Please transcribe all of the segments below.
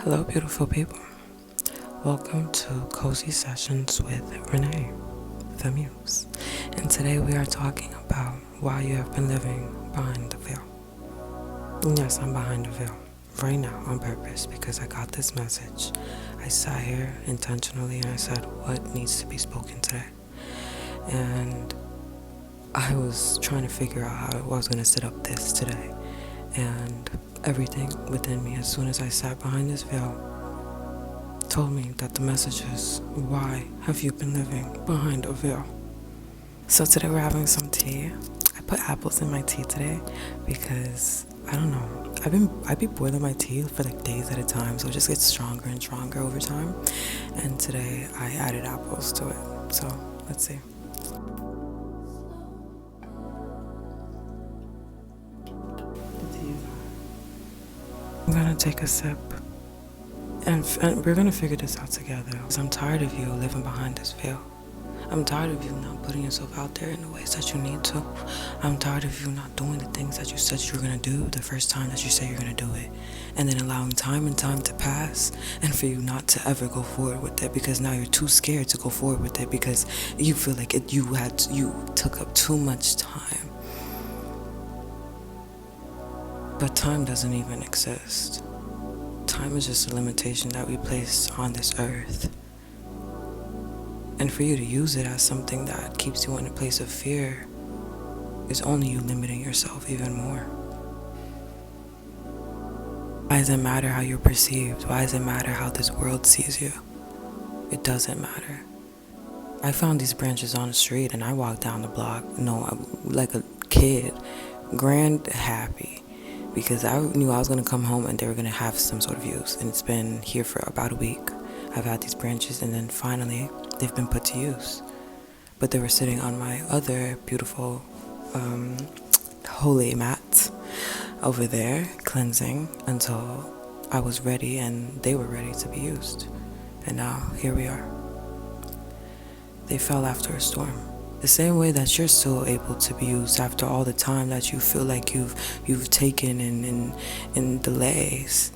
Hello, beautiful people. Welcome to Cozy Sessions with Renee, the Muse. And today we are talking about why you have been living behind the veil. And yes, I'm behind the veil right now on purpose because I got this message. I sat here intentionally and I said, what needs to be spoken today? And I was trying to figure out how I was going to set up this today. And everything within me, as soon as I sat behind this veil, told me that the message is, why have you been living behind a veil? So today we're having some tea. I put apples in my tea today because, I don't know, I'd be boiling my tea for like days at a time, so it just gets stronger and stronger over time. And today I added apples to it. So let's see. I'm gonna take a sip and we're gonna figure this out together, because I'm tired of you living behind this veil. I'm tired of you not putting yourself out there in the ways that you need to. I'm tired of you not doing the things that you said you were gonna do the first time that you said you're gonna do it, and then allowing time and time to pass and for you not to ever go forward with it, because now you're too scared to go forward with it because you feel like you took up too much time. But time doesn't even exist. Time is just a limitation that we place on this earth. And for you to use it as something that keeps you in a place of fear is only you limiting yourself even more. Why does it matter how you're perceived? Why does it matter how this world sees you? It doesn't matter. I found these branches on the street and I walked down the block, like a kid, grand happy. Because I knew I was going to come home and they were going to have some sort of use. And it's been here for about a week. I've had these branches and then finally they've been put to use. But they were sitting on my other beautiful holy mat over there, cleansing until I was ready and they were ready to be used. And now here we are. They fell after a storm. The same way that you're still able to be used after all the time that you feel like you've taken in delays.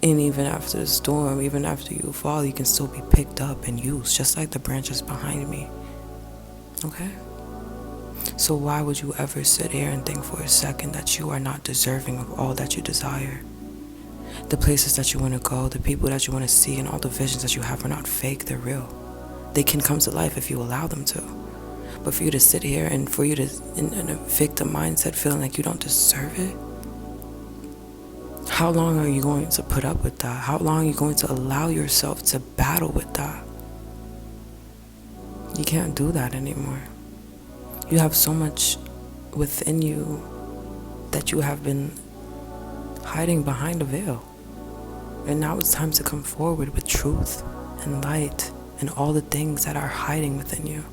And even after the storm, even after you fall, you can still be picked up and used, just like the branches behind me. Okay? So why would you ever sit here and think for a second that you are not deserving of all that you desire? The places that you want to go, the people that you want to see, and all the visions that you have are not fake, they're real. They can come to life if you allow them to. But for you to sit here and for you to, in a victim mindset, feeling like you don't deserve it, how long are you going to put up with that? How long are you going to allow yourself to battle with that? You can't do that anymore. You have so much within you that you have been hiding behind a veil. And now it's time to come forward with truth and light and all the things that are hiding within you,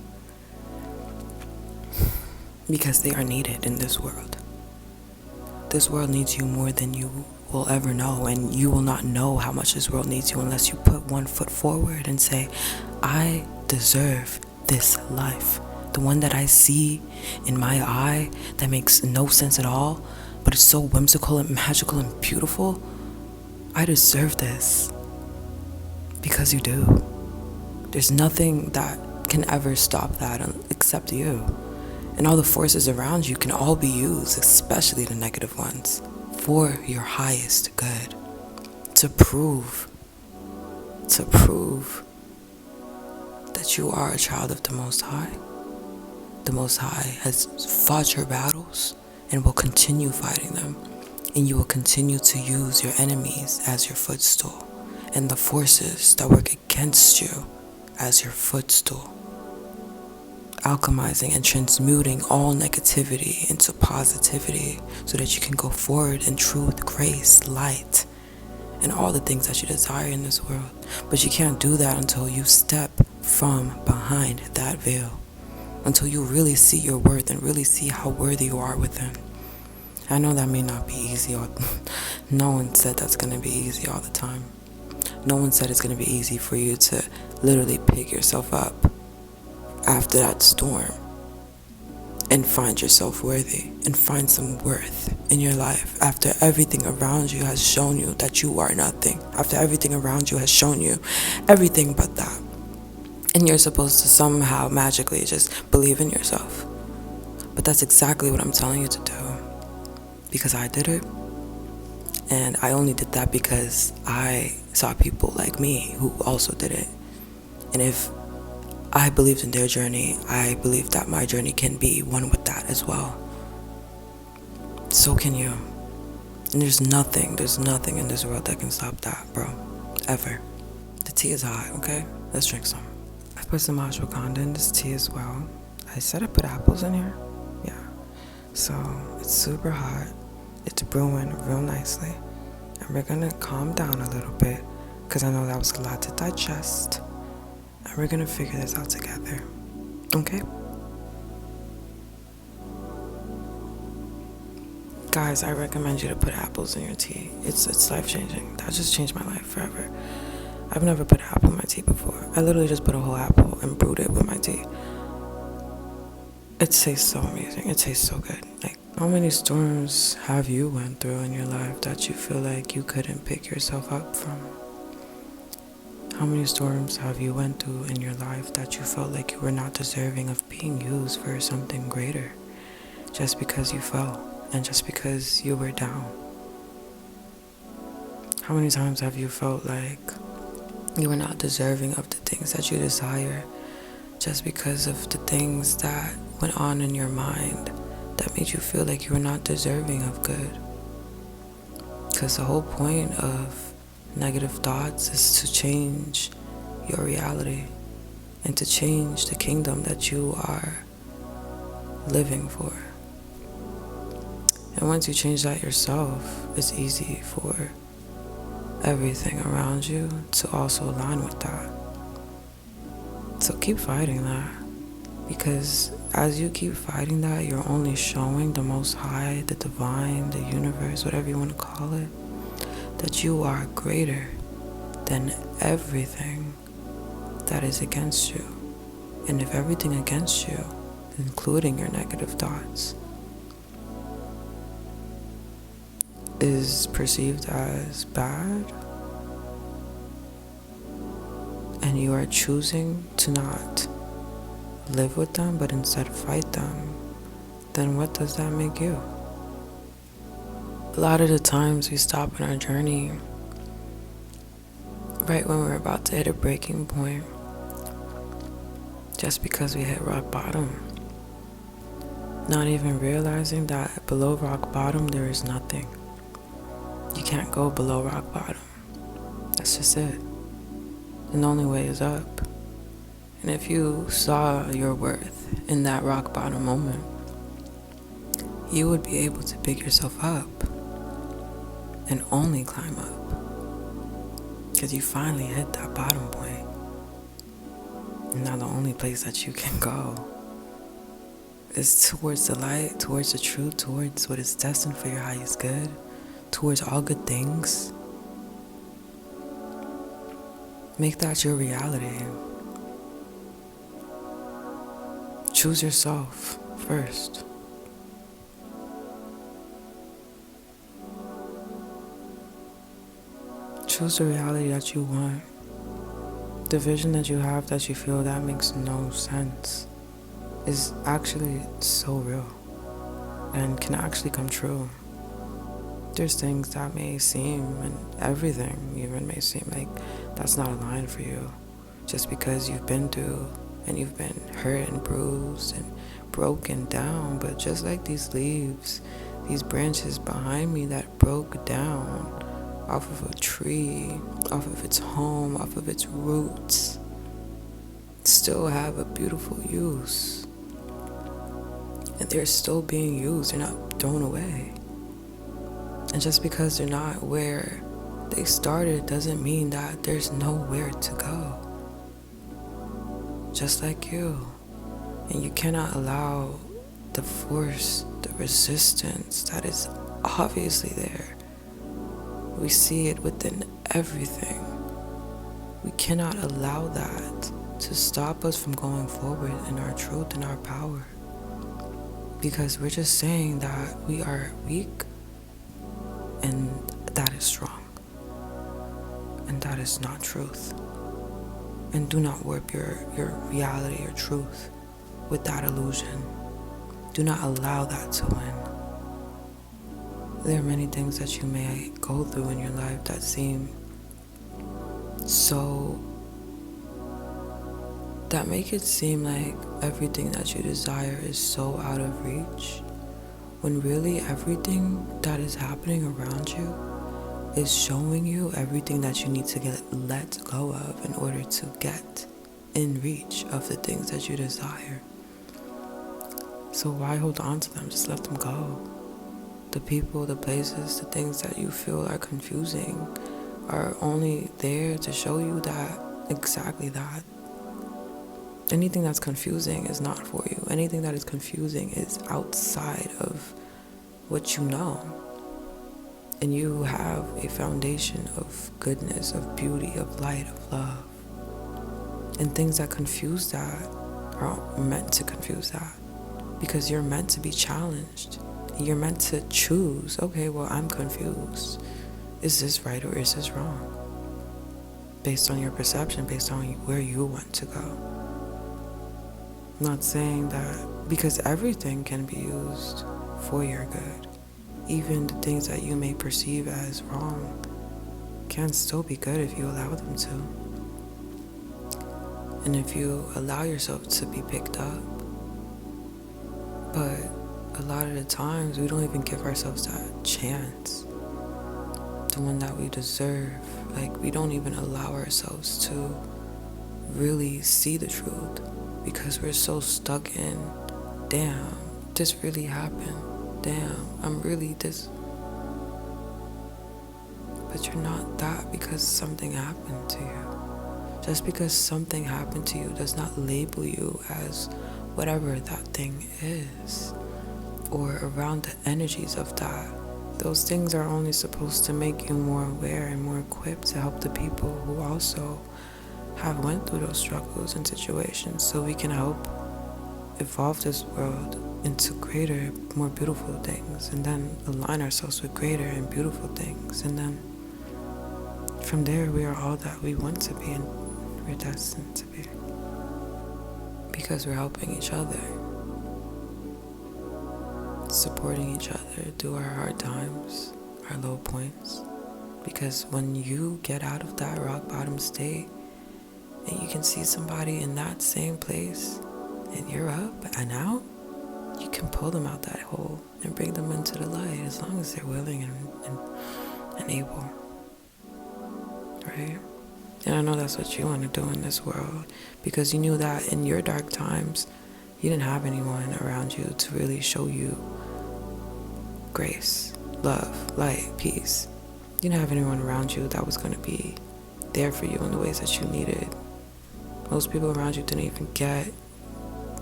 because they are needed in this world. This world needs you more than you will ever know, and you will not know how much this world needs you unless you put one foot forward and say, I deserve this life. The one that I see in my eye that makes no sense at all, but it's so whimsical and magical and beautiful. I deserve this, because you do. There's nothing that can ever stop that except you. And all the forces around you can all be used, especially the negative ones, for your highest good. To prove that you are a child of the Most High. The Most High has fought your battles and will continue fighting them. And you will continue to use your enemies as your footstool, and the forces that work against you as your footstool, alchemizing and transmuting all negativity into positivity so that you can go forward in truth, grace, light, and all the things that you desire in this world. But you can't do that until you step from behind that veil, until you really see your worth and really see how worthy you are within. I know that may not be easy. No one said that's going to be easy all the time. No one said it's going to be easy for you to literally pick yourself up after that storm and find yourself worthy and find some worth in your life after everything around you has shown you that you are nothing, after everything around you has shown you everything but that. And you're supposed to somehow magically just believe in yourself. But that's exactly what I'm telling you to do, because I did it. And I only did that because I saw people like me who also did it. And if I believed in their journey, I believe that my journey can be one with that as well. So can you. And there's nothing in this world that can stop that, bro. Ever. The tea is hot, okay? Let's drink some. I put some ashwagandha in this tea as well. I said I put apples in here. Yeah. So it's super hot. It's brewing real nicely. And we're gonna calm down a little bit, because I know that was a lot to digest. And we're gonna figure this out together. Okay? Guys, I recommend you to put apples in your tea. It's life-changing. That just changed my life forever. I've never put apple in my tea before. I literally just put a whole apple and brewed it with my tea. It tastes so amazing. It tastes so good. Like, how many storms have you went through in your life that you feel like you couldn't pick yourself up from? How many storms have you went through in your life that you felt like you were not deserving of being used for something greater, just because you fell and just because you were down? How many times have you felt like you were not deserving of the things that you desire, just because of the things that went on in your mind that made you feel like you were not deserving of good? Because the whole point of negative thoughts is to change your reality and to change the kingdom that you are living for. And once you change that yourself, it's easy for everything around you to also align with that. So keep fighting that, because as you keep fighting that, you're only showing the Most High, the Divine, the universe, whatever you want to call it, that you are greater than everything that is against you. And if everything against you, including your negative thoughts, is perceived as bad, and you are choosing to not live with them but instead fight them, then what does that make you? A lot of the times we stop in our journey right when we're about to hit a breaking point, just because we hit rock bottom, not even realizing that below rock bottom there is nothing. You can't go below rock bottom. That's just it. And the only way is up. And if you saw your worth in that rock bottom moment, you would be able to pick yourself up and only climb up, because you finally hit that bottom point. And now the only place that you can go is towards the light, towards the truth, towards what is destined for your highest good, towards all good things. Make that your reality. Choose yourself first. Choose the reality that you want. The vision that you have that you feel that makes no sense is actually so real and can actually come true. There's things that may seem, and everything even may seem like that's not aligned for you, just because you've been through and you've been hurt and bruised and broken down. But just like these leaves, these branches behind me that broke down off of a tree, off of its home, off of its roots, still have a beautiful use. And they're still being used, they're not thrown away. And just because they're not where they started doesn't mean that there's nowhere to go. Just like you. And you cannot allow the force, the resistance that is obviously there. We see it within everything. We cannot allow that to stop us from going forward in our truth and our power. because we're just saying that we are weak and that is strong. And that is not truth. And do not warp your reality or truth with that illusion. Do not allow that to win. There are many things that you may go through in your life that seem that make it seem like everything that you desire is so out of reach, when really everything that is happening around you is showing you everything that you need to let go of in order to get in reach of the things that you desire. So why hold on to them? Just let them go. The people, the places, the things that you feel are confusing are only there to show you that, exactly that. Anything that's confusing is not for you. Anything that is confusing is outside of what you know. And you have a foundation of goodness, of beauty, of light, of love. And things that confuse that are meant to confuse that, because you're meant to be challenged. You're meant to choose, okay, well, I'm confused. Is this right or is this wrong? Based on your perception, based on where you want to go. I'm not saying that, because everything can be used for your good. Even the things that you may perceive as wrong can still be good if you allow them to. And if you allow yourself to be picked up. But a lot of the times we don't even give ourselves that chance, the one that we deserve. Like, we don't even allow ourselves to really see the truth, because we're so stuck in, damn, this really happened. Damn, I'm really this. But you're not that because something happened to you. Just because something happened to you does not label you as whatever that thing is, or around the energies of that. Those things are only supposed to make you more aware and more equipped to help the people who also have went through those struggles and situations, so we can help evolve this world into greater, more beautiful things, and then align ourselves with greater and beautiful things. And then from there, we are all that we want to be and we're destined to be, because we're helping each other, supporting each other through our hard times, our low points. Because when you get out of that rock bottom state and you can see somebody in that same place and you're up and out, you can pull them out that hole and bring them into the light, as long as they're willing and able, right? And I know that's what you want to do in this world, because you knew that in your dark times, you didn't have anyone around you to really show you grace, love, light, peace. You didn't have anyone around you that was going to be there for you in the ways that you needed. Most people around you didn't even get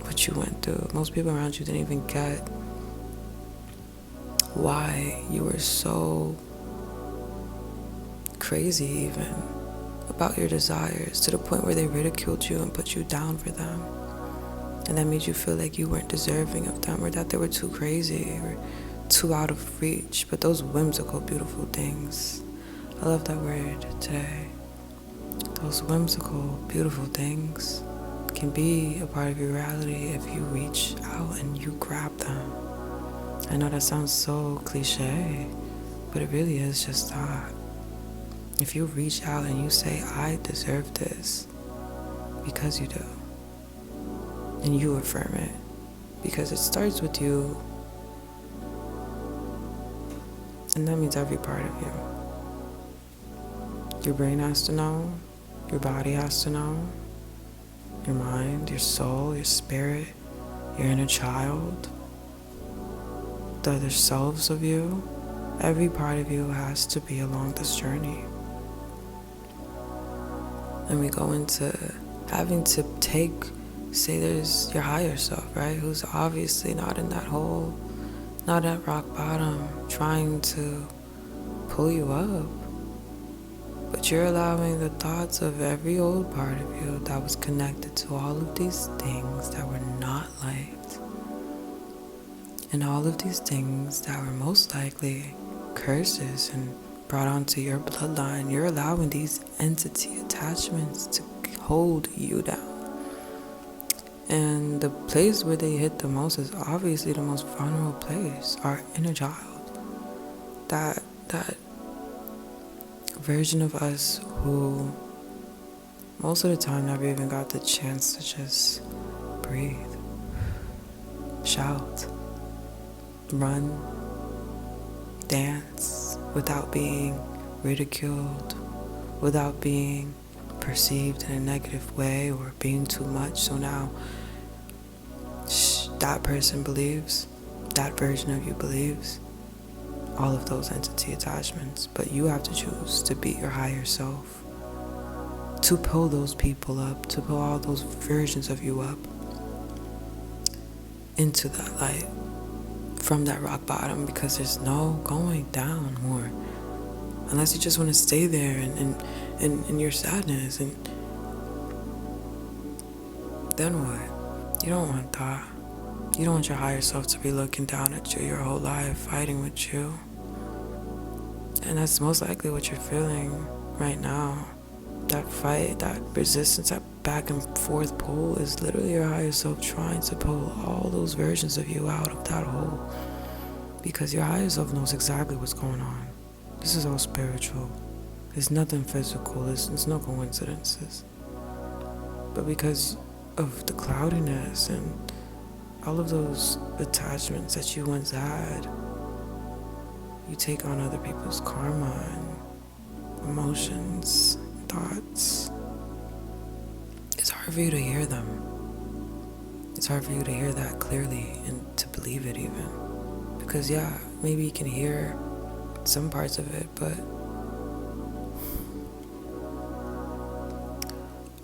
what you went through. Most people around you didn't even get why you were so crazy even about your desires, to the point where they ridiculed you and put you down for them. And that made you feel like you weren't deserving of them, or that they were too crazy or too out of reach. But those whimsical, beautiful things, I love that word today. Those whimsical, beautiful things can be a part of your reality if you reach out and you grab them. I know that sounds so cliche, but it really is just that. If you reach out and you say, I deserve this, because you do, and you affirm it, because it starts with you, and that means every part of you. Your brain has to know, your body has to know, your mind, your soul, your spirit, your inner child, the other selves of you. Every part of you has to be along this journey. And we go into having to say there's your higher self, right? Who's obviously not in that hole, not at rock bottom, trying to pull you up. But you're allowing the thoughts of every old part of you that was connected to all of these things that were not liked And all of these things that were most likely curses and brought onto your bloodline, you're allowing these entity attachments to hold you down. And the place where they hit the most is obviously the most vulnerable place, our inner child. That version of us who most of the time never even got the chance to just breathe, shout, run, dance without being ridiculed, without being perceived in a negative way or being too much. So now that person believes, that version of you believes, all of those entity attachments. But you have to choose to be your higher self, to pull those people up, to pull all those versions of you up into that light from that rock bottom, because there's no going down more unless you just want to stay there in your sadness. And then what? You don't want that. You don't want your higher self to be looking down at you your whole life, fighting with you. And that's most likely what you're feeling right now. That fight, that resistance, that back and forth pull is literally your higher self trying to pull all those versions of you out of that hole. Because your higher self knows exactly what's going on. This is all spiritual. There's nothing physical. There's no coincidences. But because of the cloudiness and all of those attachments that you once had, you take on other people's karma and emotions, thoughts. It's hard for you to hear them. It's hard for you to hear that clearly and to believe it even. Because yeah, maybe you can hear some parts of it, but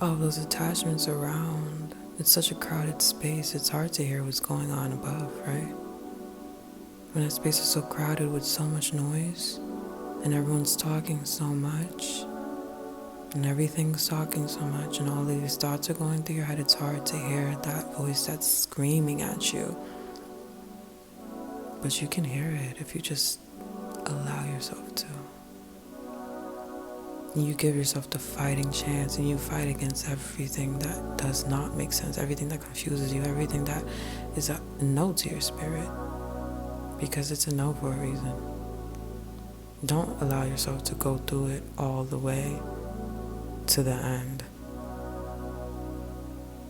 all those attachments around, it's such a crowded space, it's hard to hear what's going on above, right? When that space is so crowded with so much noise, and everyone's talking so much, and everything's talking so much, and all of these thoughts are going through your head, it's hard to hear that voice that's screaming at you. But you can hear it if you just allow yourself to. You give yourself the fighting chance, and you fight against everything that does not make sense, everything that confuses you, everything that is a no to your spirit, because it's a no for a reason. Don't allow yourself to go through it all the way to the end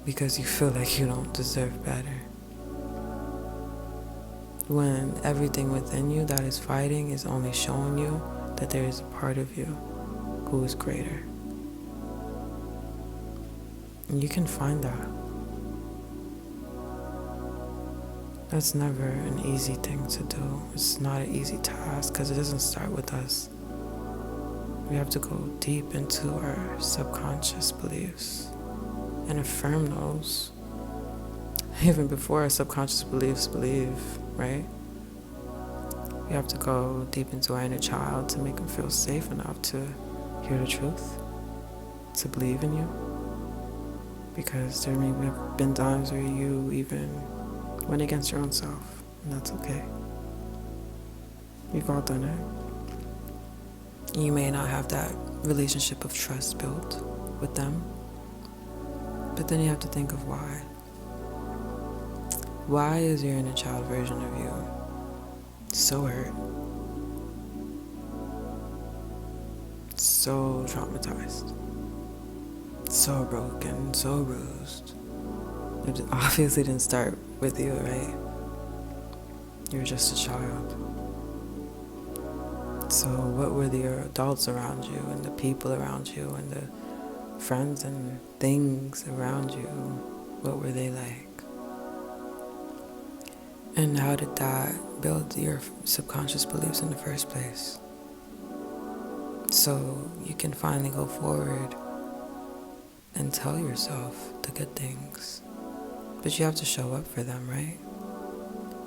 because you feel like you don't deserve better. When everything within you that is fighting is only showing you that there is a part of you who is greater. And you can find that. That's never an easy thing to do. It's not an easy task because it doesn't start with us. We have to go deep into our subconscious beliefs and affirm those even before our subconscious beliefs believe, right? We have to go deep into our inner child to make them feel safe enough to hear the truth, to believe in you. Because there may have been times where you even went against your own self, and that's okay. We've all done it. You may not have that relationship of trust built with them, but then you have to think of why. Why is your inner child version of you so hurt, so traumatized, so broken, so bruised? It obviously didn't start with you, right? You were just a child. So what were the adults around you and the people around you and the friends and things around you? What were they like? And how did that build your subconscious beliefs in the first place? So you can finally go forward and tell yourself the good things. But you have to show up for them, right?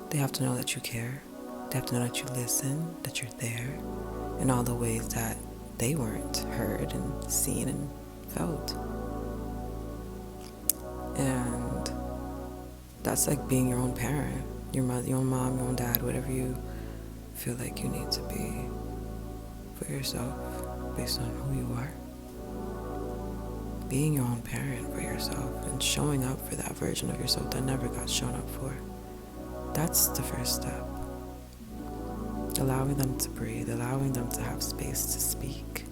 They have to know that you care. They have to know that you listen, that you're there, in all the ways that they weren't heard and seen and felt. And that's like being your own parent. your mother, your own mom, your own dad, whatever you feel like you need to be for yourself based on who you are. Being your own parent for yourself and showing up for that version of yourself that never got shown up for. That's the first step. Allowing them to breathe, allowing them to have space to speak,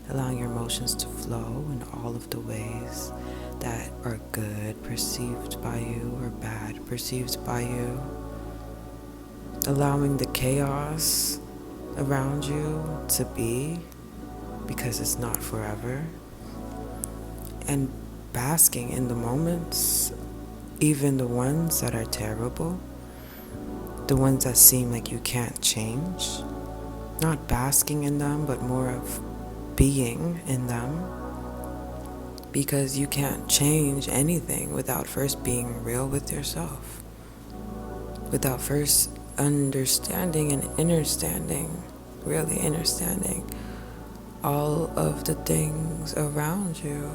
allowing your emotions to flow in all of the ways that are good perceived by you or bad perceived by you. Allowing the chaos around you to be, because it's not forever. And basking in the moments, even the ones that are terrible, the ones that seem like you can't change. Not basking in them, but more of being in them. Because you can't change anything without first being real with yourself. Without first understanding and innerstanding, really understanding all of the things around you.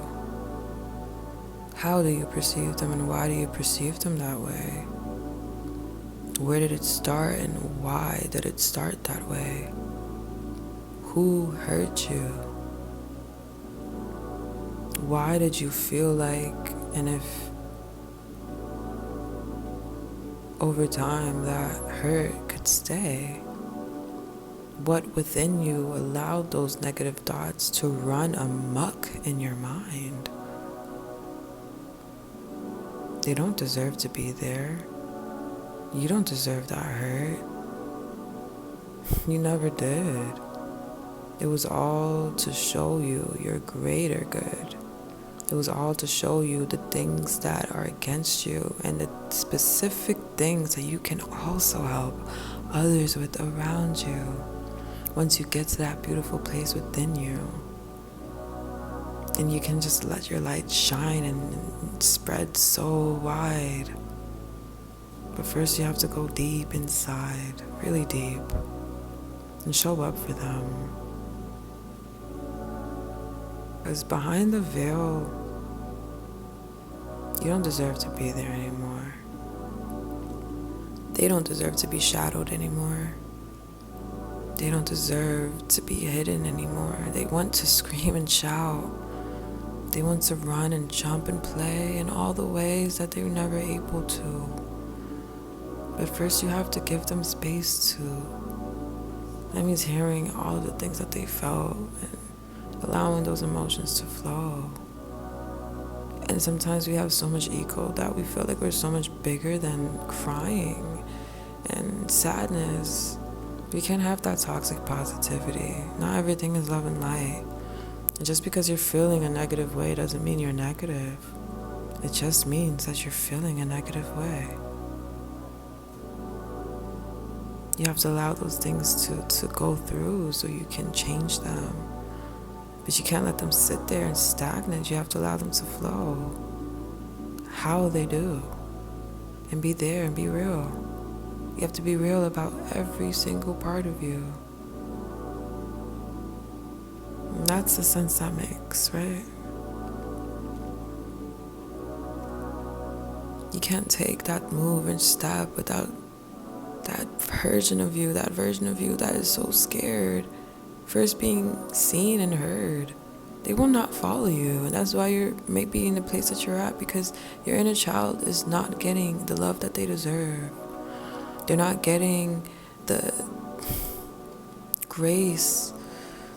How do you perceive them and why do you perceive them that way? Where did it start and why did it start that way? Who hurt you? Why did you feel like, and if over time that hurt could stay? What within you allowed those negative thoughts to run amok in your mind? They don't deserve to be there. You don't deserve that hurt. You never did. It was all to show you your greater good. It was all to show you the things that are against you and the specific things that you can also help others with around you once you get to that beautiful place within you. And you can just let your light shine and spread so wide. But first you have to go deep inside, really deep, and show up for them. Because behind the veil, you don't deserve to be there anymore. They don't deserve to be shadowed anymore. They don't deserve to be hidden anymore. They want to scream and shout. They want to run and jump and play in all the ways that they were never able to. But first you have to give them space to. That means hearing all of the things that they felt and allowing those emotions to flow. And sometimes we have so much ego that we feel like we're so much bigger than crying and sadness. We can't have that toxic positivity. Not everything is love and light. And just because you're feeling a negative way doesn't mean you're negative. It just means that you're feeling a negative way. You have to allow those things to go through so you can change them. But you can't let them sit there and stagnate. You have to allow them to flow. How they do. And be there and be real. You have to be real about every single part of you. And that's the sense that makes, right? You can't take that move and step without that version of you that is so scared. First being seen and heard. They will not follow you. And that's why you're maybe in the place that you're at, because your inner child is not getting the love that they deserve. They're not getting the grace,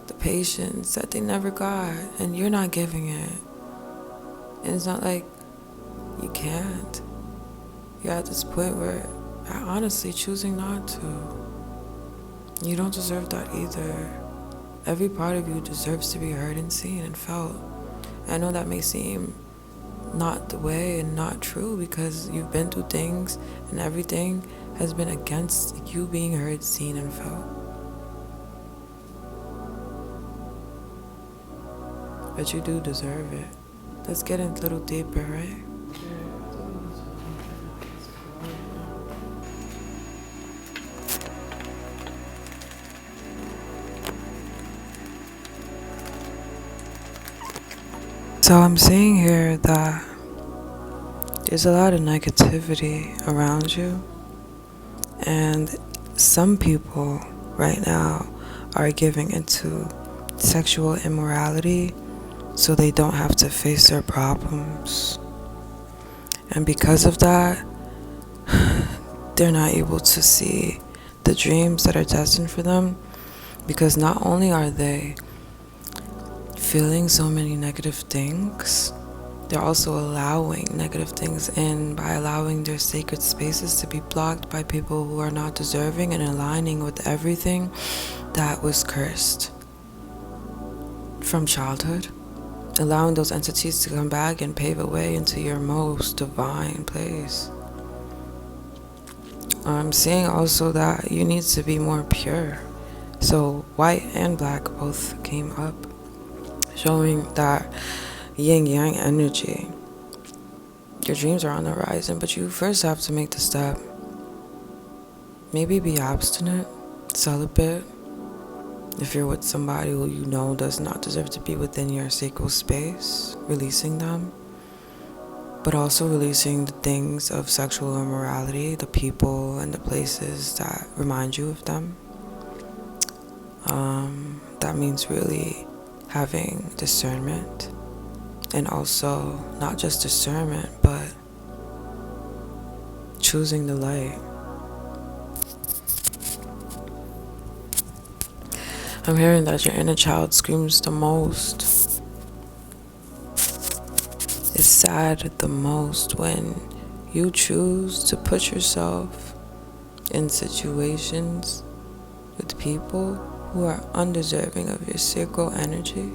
the patience that they never got. And you're not giving it. And it's not like you can't. You're at this point where you're honestly choosing not to. You don't deserve that either. Every part of you deserves to be heard and seen and felt. I know that may seem not the way and not true because you've been through things and everything has been against you being heard, seen, and felt. But you do deserve it. Let's get in a little deeper, right? So I'm seeing here that there's a lot of negativity around you. And some people right now are giving into sexual immorality so they don't have to face their problems. And because of that, they're not able to see the dreams that are destined for them, because not only are they feeling so many negative things, they're also allowing negative things in by allowing their sacred spaces to be blocked by people who are not deserving and aligning with everything that was cursed from childhood, allowing those entities to come back and pave a way into your most divine place. I'm seeing also that you need to be more pure. So white and black both came up, showing that yin-yang energy. Your dreams are on the horizon, but you first have to make the step. Maybe be abstinent, celibate, if you're with somebody who you know does not deserve to be within your sacral space, releasing them. But also releasing the things of sexual immorality, the people and the places that remind you of them. That means really having discernment, and also not just discernment, but choosing the light. I'm hearing that your inner child screams the most. It's sad the most when you choose to put yourself in situations with people who are undeserving of your sacral energy.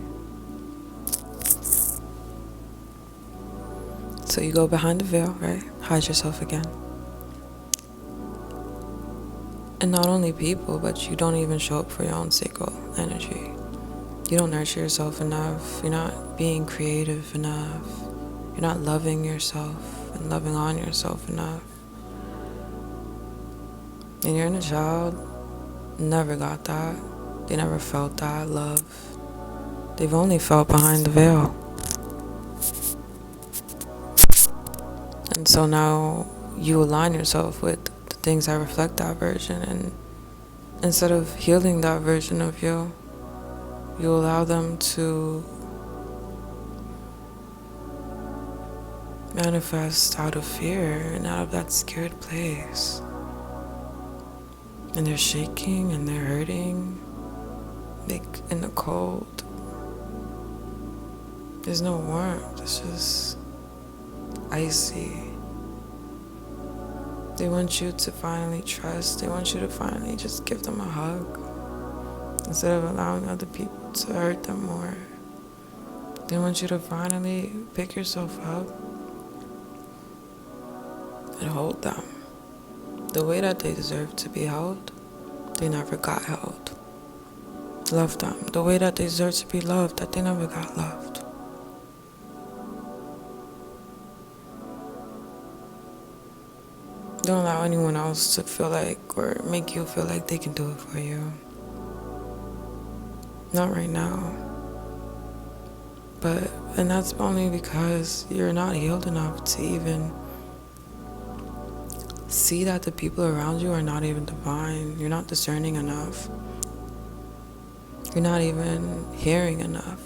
So you go behind the veil, right? Hide yourself again. And not only people, but you don't even show up for your own sacral energy. You don't nurture yourself enough. You're not being creative enough. You're not loving yourself and loving on yourself enough. And your inner child never got that. They never felt that love. They've only felt behind the veil. And so now you align yourself with the things that reflect that version, and instead of healing that version of you, you allow them to manifest out of fear and out of that scared place. And they're shaking and they're hurting, like in the cold. There's no warmth, it's just icy. They want you to finally trust. They want you to finally just give them a hug instead of allowing other people to hurt them more. They want you to finally pick yourself up and hold them the way that they deserve to be held. They never got held. Love them the way that they deserve to be loved, that they never got loved. Don't allow anyone else to feel like or make you feel like they can do it for you. Not right now. And that's only because you're not healed enough to even see that the people around you are not even divine. You're not discerning enough. You're not even hearing enough.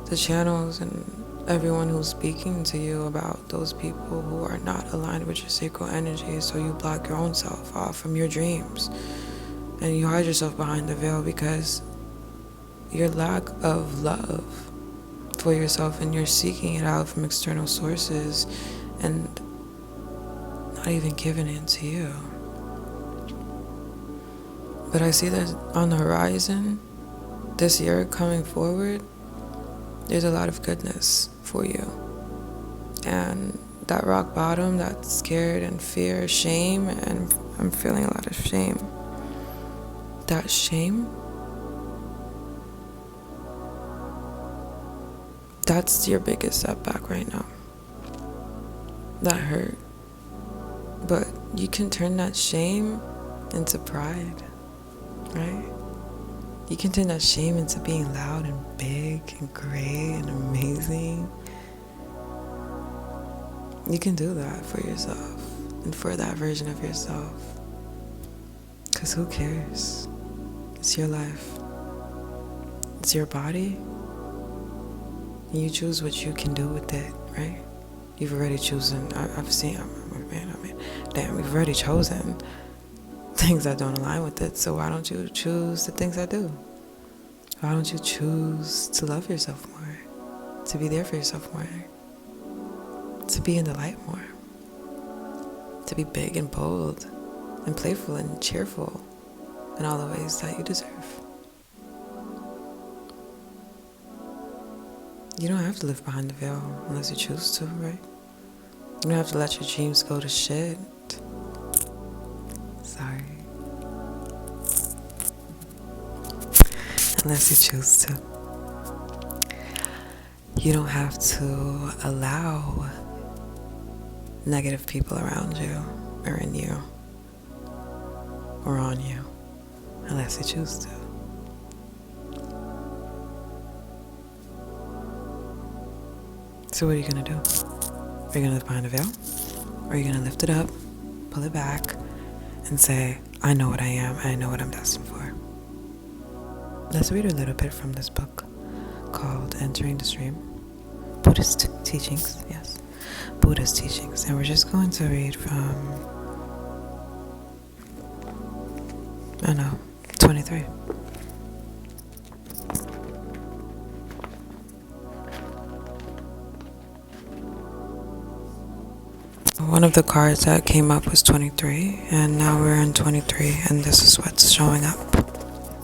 The channels and everyone who's speaking to you about those people who are not aligned with your sacral energy, so you block your own self off from your dreams. And you hide yourself behind the veil because your lack of love for yourself, and you're seeking it out from external sources and not even giving it to you. But I see that on the horizon, this year coming forward, there's a lot of goodness for you. And that rock bottom, that scared and fear, shame, and I'm feeling a lot of shame. That shame, that's your biggest setback right now. That hurt. But you can turn that shame into pride, right? You can turn that shame into being loud and big and great and amazing. You can do that for yourself and for that version of yourself. Because who cares? It's your life. It's your body. And you choose what you can do with it, right? You've already chosen. I've seen, damn, you've already chosen things that don't align with it. So why don't you choose the things that do? Why don't you choose to love yourself more? To be there for yourself more? To be in the light more? To be big and bold and playful and cheerful in all the ways that you deserve. You don't have to live behind the veil unless you choose to, right? You don't have to let your dreams go to shit. Sorry. Unless you choose to. You don't have to allow negative people around you or in you or on you unless you choose to. So what are you going to do? Are you going to live behind a veil? Or are you going to lift it up, pull it back, and say, I know what I am, and I know what I'm destined for? Let's read a little bit from this book called Entering the Stream. Buddhist teachings, yes. Buddhist teachings. And we're just going to read from, 23. One of the cards that came up was 23, and now we're in 23, and this is what's showing up.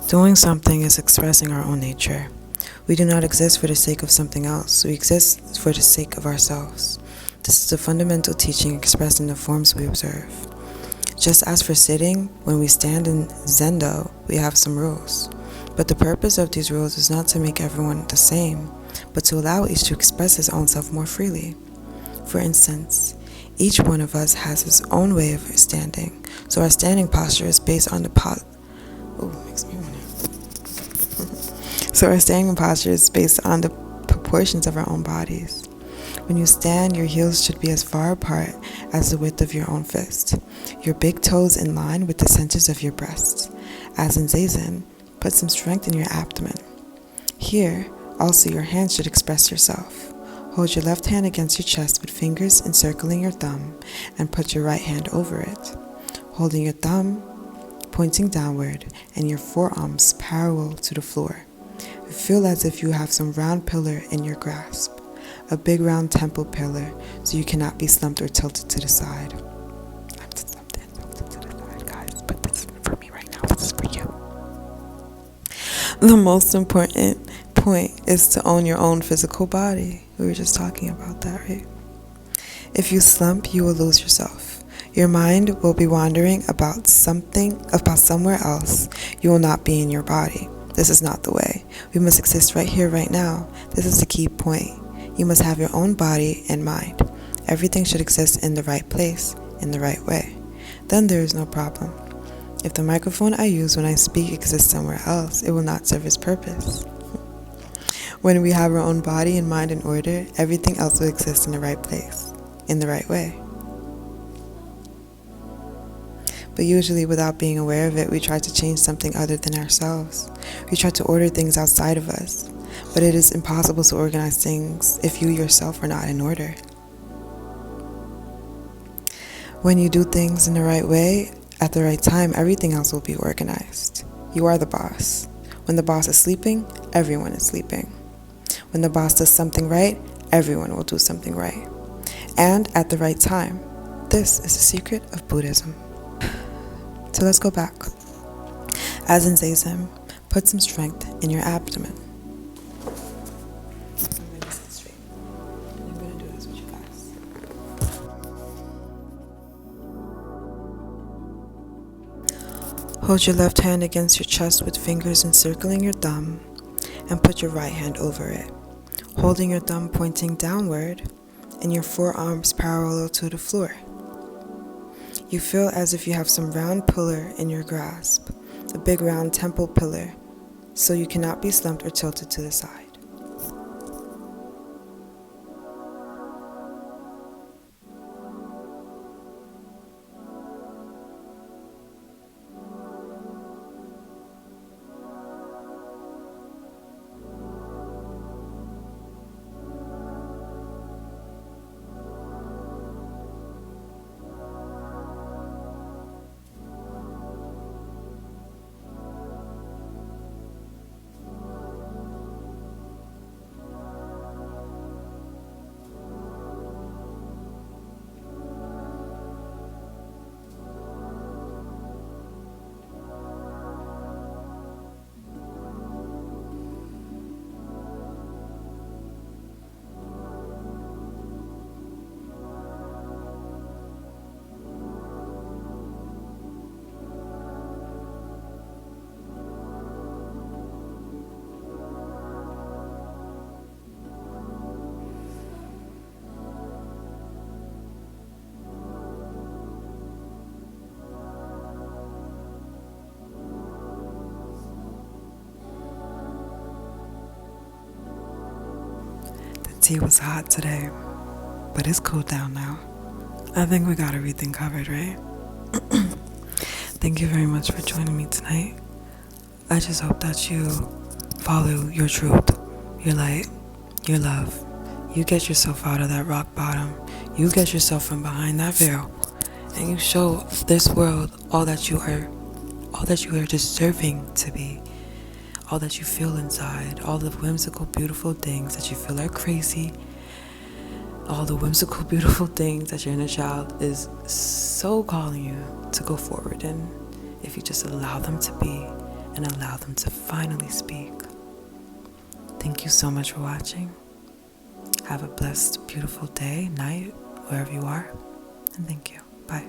Doing something is expressing our own nature. We do not exist for the sake of something else. We exist for the sake of ourselves. This is a fundamental teaching expressed in the forms we observe. Just as for sitting, when we stand in Zendo, we have some rules. But the purpose of these rules is not to make everyone the same, but to allow each to express his own self more freely. For instance, each one of us has his own way of standing, so our standing posture is based on the So our standing posture is based on the proportions of our own bodies. When you stand, your heels should be as far apart as the width of your own fist. Your big toes in line with the centers of your breasts. As in Zazen, put some strength in your abdomen. Here, also your hands should express yourself. Hold your left hand against your chest with fingers encircling your thumb and put your right hand over it, holding your thumb pointing downward and your forearms parallel to the floor. Feel as if you have some round pillar in your grasp, a big round temple pillar, so you cannot be slumped or tilted to the side. I'm slumped and tilted to the side, guys, but this isn't for me right now, this is for you. The most important point is to own your own physical body. We were just talking about that, right? If you slump, you will lose yourself. Your mind will be wandering about somewhere else. You will not be in your body. This is not the way. We must exist right here, right now. This is the key point. You must have your own body and mind. Everything should exist in the right place, in the right way. Then there is no problem. If the microphone I use when I speak exists somewhere else, it will not serve its purpose. When we have our own body and mind in order, everything else will exist in the right place, in the right way. But usually, without being aware of it, we try to change something other than ourselves. We try to order things outside of us. But it is impossible to organize things if you yourself are not in order. When you do things in the right way, at the right time, everything else will be organized. You are the boss. When the boss is sleeping, everyone is sleeping. When the boss does something right, everyone will do something right. And at the right time. This is the secret of Buddhism. So let's go back. As in Zazen, put some strength in your abdomen. I'm going to sit straight. I'm going to do this with you guys. Hold your left hand against your chest with fingers encircling your thumb and put your right hand over it, holding your thumb pointing downward and your forearms parallel to the floor. You feel as if you have some round pillar in your grasp, a big round temple pillar, so you cannot be slumped or tilted to the side. tea was hot today, but it's cooled down now. I think we got everything covered, right? Thank you very much for joining me tonight. I just hope that you follow your truth, your light, your love. You get yourself out of that rock bottom. You get yourself from behind that veil, and you show this world all that you are deserving to be, all that you feel inside, all the whimsical, beautiful things that you feel are crazy, all the whimsical, beautiful things that your inner child is so calling you to go forward in, if you just allow them to be and allow them to finally speak. Thank you so much for watching. Have a blessed, beautiful day, night, wherever you are, and thank you. Bye.